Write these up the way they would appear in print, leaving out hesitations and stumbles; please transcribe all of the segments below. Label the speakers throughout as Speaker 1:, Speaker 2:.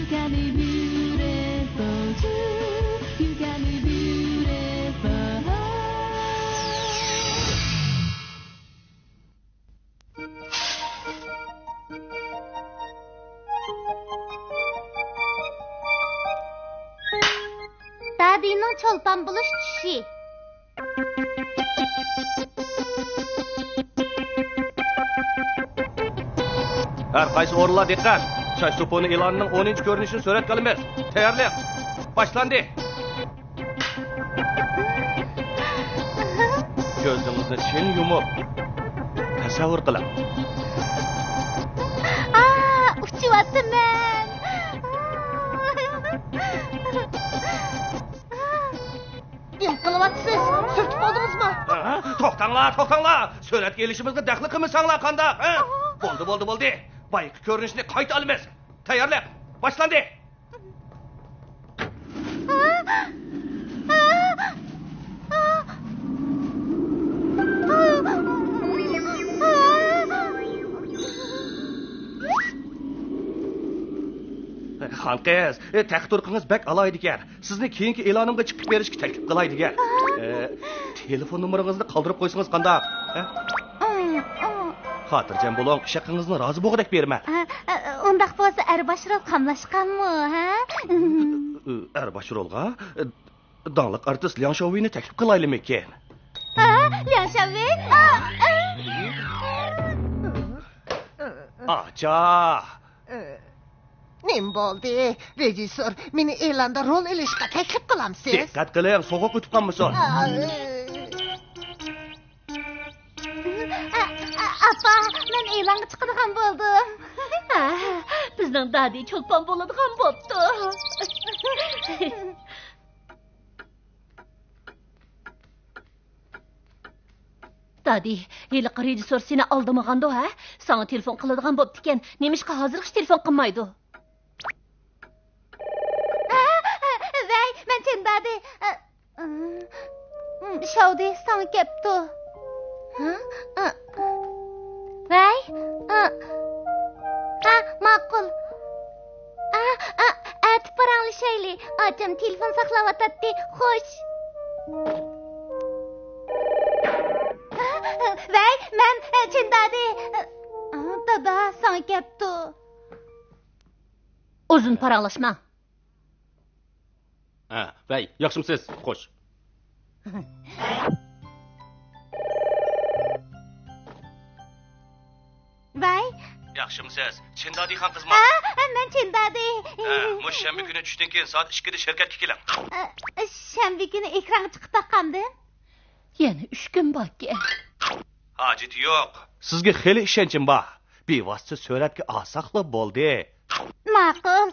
Speaker 1: can be beautiful too. You can be beautiful.
Speaker 2: Daddy'nin çolpan buluş düşü.
Speaker 3: Her qaysi o'rinlar diqqat. Çay supuni e'lonining 10-chi ko'rinishini suratga olamiz. Tayyorlik. Boshlandi. Ko'zingizni chin yumib tasavvur qiling.
Speaker 2: Uçuvatımın. Ne kılıvatsız? Sürtüp oldunuz mu?
Speaker 3: To'xtanglar. Suratga elishimizga daxli qilmasanglar qandoq? Bo'ldi. Bayqi ko'rinishni qayta olamiz. Tayyorlik. Boshlandi. Xalqiz, taqdirqingiz bak alaydi ekan. Sizni keyingi e'lonimga chiqib berishga taklif qilaydi ekan. Telefon nomeringizni qoldirib qo'ysangiz qandoq? Xotirjam bo'ling, shaqingizni rozi bo'g'dak berman.
Speaker 2: Undaq bo'lsa Erbashirol qamlashqanmi, ha?
Speaker 3: Erbashirolga donliq artist Liang Shaoyini taklif qilaylikmi ekan?
Speaker 2: Liang Shaoyi?
Speaker 3: Acha.
Speaker 4: Nim bo'ldi? Rejissor, meni e'londa rol ilishga taklif qilamsiz?
Speaker 3: Diqqat qiling, sovuq o'tib qolmasin.
Speaker 2: Apa, men e'longa chiqadigan bo'ldim.
Speaker 1: Біздің дadi çolpan bo'ladigan bo'pti. Dadi, heliqi rejissor seni aldamaganda, ha? Sana telefon qiladigan bo'pti ekan. Nemishqa hozirgacha telefon qilmaydi?
Speaker 2: Vay, men sen dadi. Şovdi sana kepti. Vay. Ma'qul. Atib paranglashayli. Ocham telefon saqlavatadi. Xo'sh. Vay, men sen dadi. Dada, sana kepti.
Speaker 1: Uzun paranglashma.
Speaker 3: Vay, yaxshimisiz? Xo'sh.
Speaker 2: Vay.
Speaker 3: Yaxshimisiz? Chindadi ham qizmi?
Speaker 2: Men Chindadi.
Speaker 3: Mush shanba kuni tushdan keyin soat 2 da shirkatga keling.
Speaker 2: Shanba kuni ekranga chiqib taqqandim.
Speaker 1: Yana 3 kun baki.
Speaker 3: Hojati yo'q. Sizga xeli ishonchim bor. Bevosita suratga olsaqla bo'ldi.
Speaker 2: Ma'qul.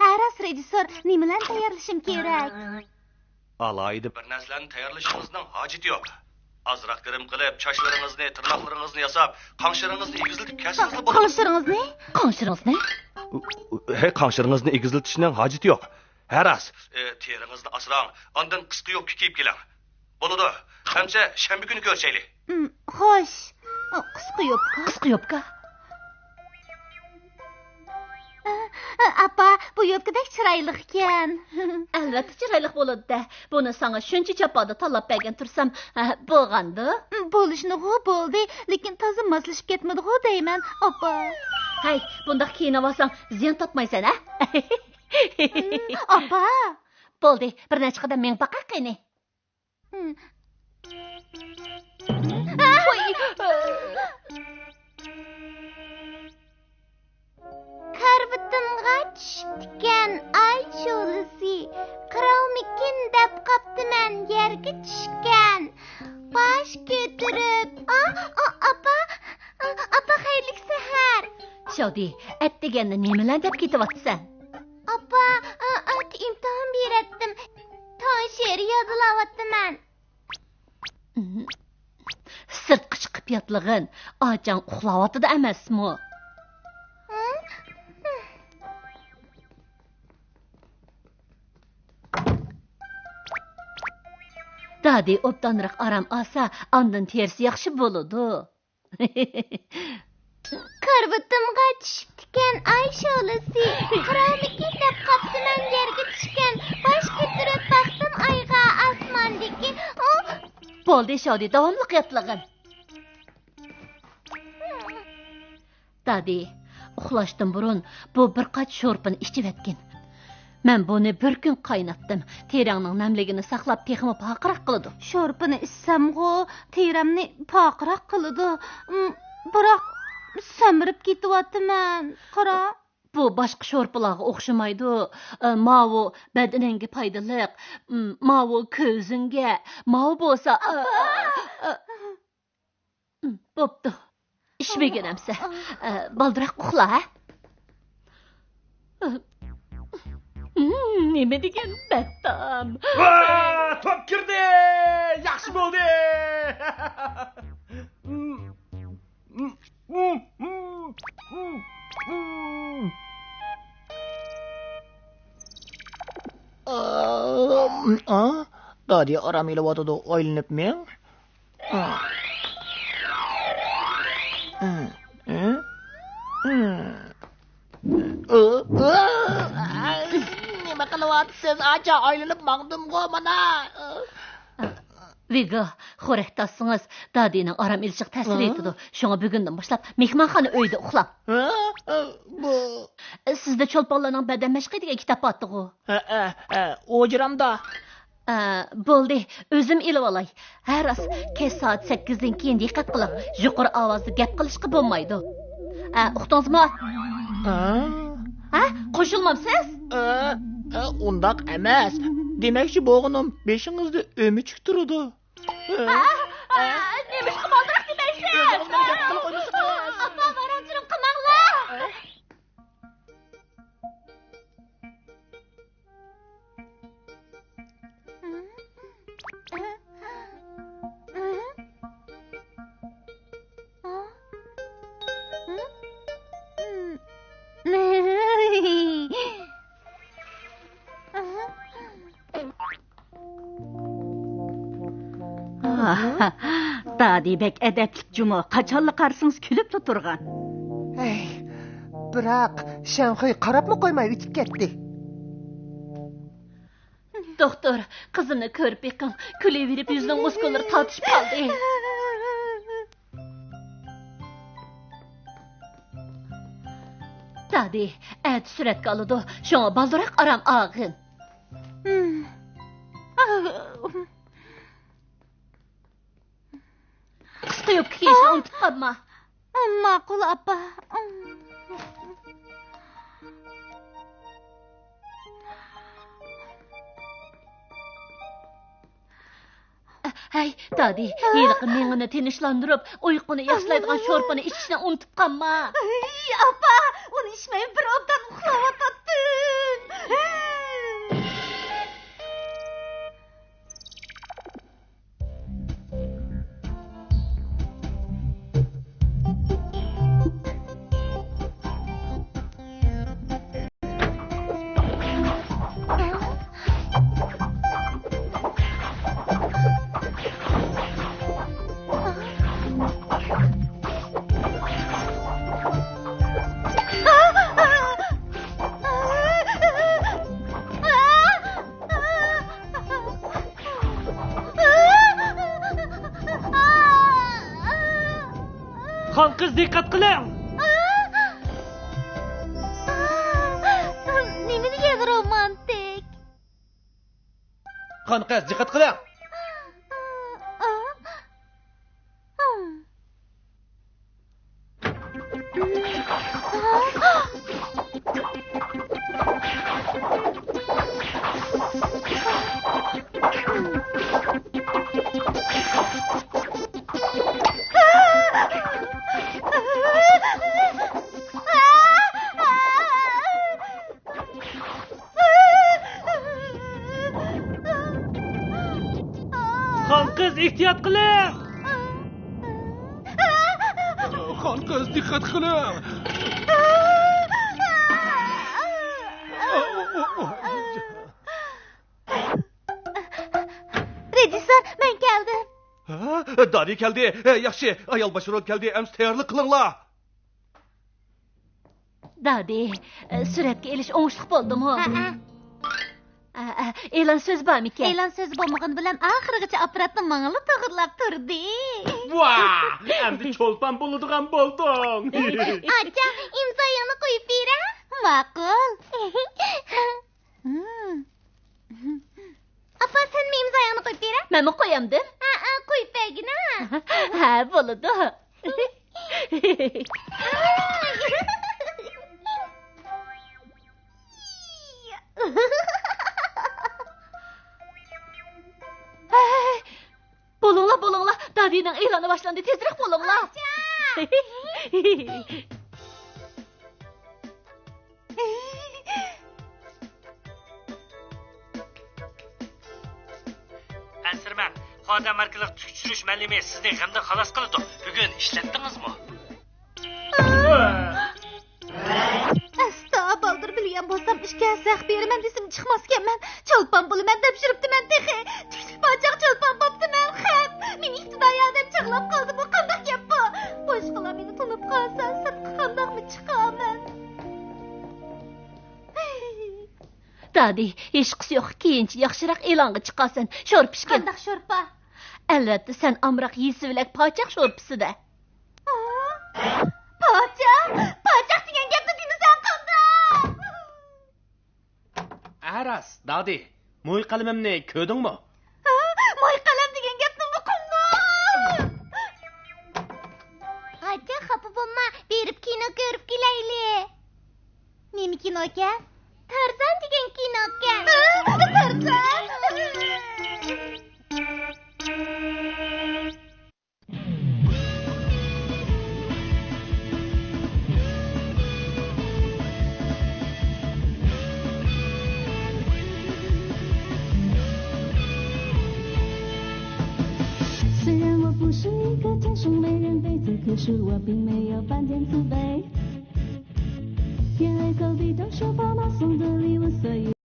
Speaker 2: Aras rejissor, nimalar tayyorlashim kerak?
Speaker 3: Alayda bir narsalarni tayyorlashingizning hojati yo'q. Azroq g'irim qilib, chochlaringizni, tirnoqlaringizni yasab, qanshiringizni egiziltib kesingizlar bo'ladi.
Speaker 2: Qanshiringizni?
Speaker 1: Qanshiringizni?
Speaker 3: Qanshiringizni egiziltishning hojati yo'q. Haras, teringizni asrang, ondan qisqa yo'q kiyib keling. Bo'ladi. Hamsa shanba kuni ko'rishaylik.
Speaker 2: Xo'sh. Qisqa yo'pka. Apa, bu yo'pkadek chiroyli ekan.
Speaker 1: Albatta chiroyli bo'ladi-da. Buni senga shuncha chapoda tanlab bergan tursam, bo'lgandi.
Speaker 2: Bo'lishni bo'ldi, lekin toza moslashib ketmadi deyman, apa.
Speaker 1: Hay, bundaq kiyinib olsang, ziyon topmaysan, ha?
Speaker 2: Apa.
Speaker 1: Bo'ldi, bir necha qadam men baqaqini.
Speaker 2: Karbitimga tushibdikan ay sho'lisi. Qirolmikin deb qaptiman yerga tushgan. Bosh ko'tarib. Apa xayrli sahar.
Speaker 1: Shodi, atdeganda nimalar deb ketyapsan?
Speaker 2: Apa, imtihon beratdim. To'y she'r yodlayapman.
Speaker 1: Sirtqi chiqib yotlig'in, ochang uxlayotdi emasmi? Dadi obdanroq aram olsa, ondan tersi yaxshi bo'ladi.
Speaker 2: Karbitimga tushibdikan ay sho'lisi. Qirollikka deb
Speaker 1: Bo'ldi, Shodi, davomli qiyatlag'in. Dadi, uxlashdan burun bu bir qat sho'rpini ichib etgin. Men buni bir kun qaynatdim. Terangning namligini saqlab, texmi paqiraq qiladi.
Speaker 2: Sho'rpini ichsam-g'u, teramni paqiraq qiladi. Biroq samirib ketyapman. Qara.
Speaker 1: Bu boshqa sho'rpalarga o'xshamaydi. Mavu badaningga foydali, mavu ko'zingga, mavu bo'lsa bo'pti. İçmegin əmsə. Baldırak uxla, hə? Neme degen bəttam.
Speaker 3: Top girdi! Yaxşı bo'ldi!
Speaker 5: Dadi aram eləvatıdı, oylanıp men? Nima qilyapsiz? Acha oylanib maqdim-ku mana.
Speaker 1: Vigo, xo'rakdassınız. Dadining aram ilişiq ta'sir etdi. Şoňa bugundan başlap mehmonxona uyda uxlap.
Speaker 5: Bu
Speaker 1: Sizde çolpanlarning badan mashqi degan kitob botdi-ku.
Speaker 5: Ojiramda.
Speaker 1: Bo'ldi, o'zim ilib olay. Har as kech soat 8dan keyin diqqat qiling. Yuqori ovozda gap qilishga bo'lmaydi. Uxdingizmi? Qo'shilmamsiz?
Speaker 5: Undaq emas. Demakchi bo'g'inim, beshingizda o'michik turadi.
Speaker 1: Nemishqa boldiroq demaysiz? Appa, varamchirim qilmanglar.
Speaker 6: Dadibek edeplik cumu, qachonli qarsınız külüp tuturgan.
Speaker 4: Biroq Shanxuy qarabmi qo'ymay o'tib ketdi.
Speaker 1: Doktor, qizimni ko'rib beqing, kulayverib yuzining muskullari tortishib qoldi. Dadi, suratga oladi. Shunga baldiroq aram og'in. Qisqa yubka kiyishni unutib qolma.
Speaker 2: Ma'qul, appa.
Speaker 1: Hey, Dadi, yiliqi mengini tinchlantirib, uyquni yaxshilaydigan sho'rpani ichishni unutib qolma.
Speaker 2: Appa, uni ichmay bir obdan uxlayotdim.
Speaker 3: Xon qiz diqqat qiling.
Speaker 2: Nima degan romantik.
Speaker 3: Xon qiz diqqat qiling. Xon qiz ehtiyot qiling. Xon qiz diqqat qiling.
Speaker 2: Rejissor, men keldim.
Speaker 3: Dadi keldi. Yaxshi, ayol boshroq keldi. Ems tayyorlik qilinglar.
Speaker 1: Dadi, suratga elish o'ngishli bo'ldimi? E'lon söz bormi ekan?
Speaker 2: E'lon so'zi bo'lmagan bilan oxirigacha apparatni mangli to'g'irlab turdi.
Speaker 7: Vah! Endi cho'lpon bo'ladigan bo'lding.
Speaker 2: Acha, imzoyingni qo'yib bera. Ma'qul. Apa, sen mi imzoyingni qo'yib bera?
Speaker 1: Menmi qo'yamdim?
Speaker 2: Qo'yib bergina.
Speaker 1: Ha, bo'ladi. Bo'linglar. Dadining e'loni boshlandi. Tezroq bo'linglar.
Speaker 7: Ansirman, xodam markalik tushirish ma'lumi sizni g'amdan xalos qildi. Bugun ishlatdingizmi?
Speaker 2: Asta baldır bilgan bo'lsam ishga saq beraman desam chiqmas ekanman. Cho'lpon bo'laman deb shiribdiman texi. Tiktik pochoq cho'lpon bo'ptiman xat. Meni ibtidoiy deb chig'lab qoldi. Bu qanday gap bu? Boshqalar meni tunib qolsa, sirtqa qandaqmi chiqaman?
Speaker 1: Dadi, hech qisi yo'q. Keyinchi yaxshiroq e'longa chiqasan. Sho'r pishgan.
Speaker 2: Qandaq sho'rpa?
Speaker 1: Albatta, sen amroq yesivilak pochoq sho'rpisida.
Speaker 2: Pochoq degan gapni deysan qanday?
Speaker 7: Aras, dadi, mo'y qalamimni ko'rdingmi?
Speaker 2: Mo'y qalam degan gapni muqimmi? Acha, xafa bo'lma, berib kino ko'rib kelayli. Nima kino ekan? Tarzan degan kino ekan. Tarzan.可是我并没有半点自卑，天黑走地都说爸妈送的礼物，所以